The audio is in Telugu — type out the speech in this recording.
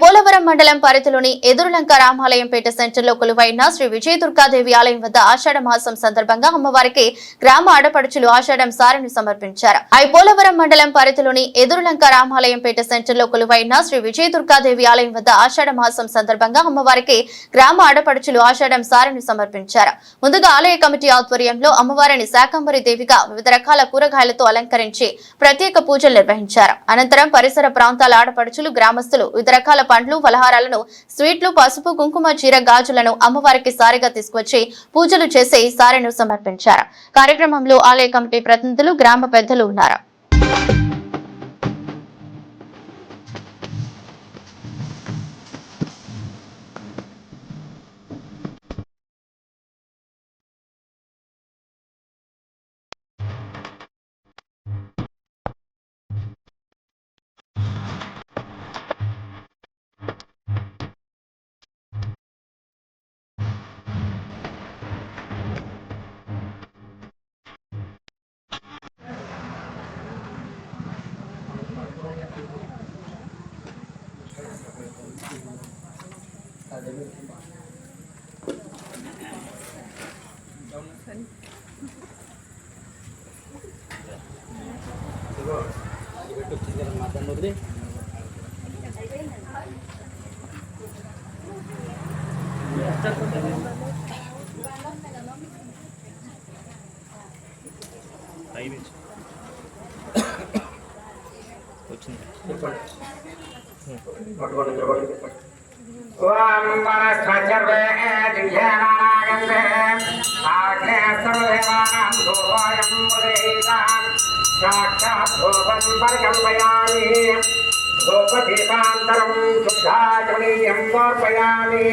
పోలవరం మండలం పరిధిలోని ఎదురులంక రామాలయంపేట సెంటర్లో కొలువైన శ్రీ విజయదుర్గాదేవి ఆలయం వద్ద ఆషాఢ మాసం సందర్భంగా అమ్మవారికి గ్రామ ఆడపడుచులు ఆషాఢం సారెను సమర్పించారు. పోలవరం మండలం పరిధిలోని ఎదురులంక రామాలయంపేట సెంటర్లో కొలువైన శ్రీ విజయదుర్గాదేవి ఆలయం వద్ద ఆషాఢ మాసం సందర్భంగా అమ్మవారికి గ్రామ ఆడపడుచులు ఆషాఢం సారెను సమర్పించారు. ముందుగా ఆలయ కమిటీ ఆధ్వర్యంలో అమ్మవారిని శాకంబరి దేవిగా వివిధ రకాల కూరగాయలతో అలంకరించి ప్రత్యేక పూజలు నిర్వహించారు. అనంతరం పరిసర ప్రాంతాల ఆడపడుచులు గ్రామస్తులు వివిధ రకాల పండ్లు ఫలహారాలను స్వీట్లు పసుపు కుంకుమ చీర గాజులను అమ్మవారికి సారిగా తీసుకొచ్చి పూజలు చేసి సారెను సమర్పించారు. కార్యక్రమంలో ఆలయ కమిటీ ప్రతినిధులు గ్రామ పెద్దలు ఉన్నారు. ధూపదీపాంతరం శుద్ధాచమనీయం సమర్పయామి.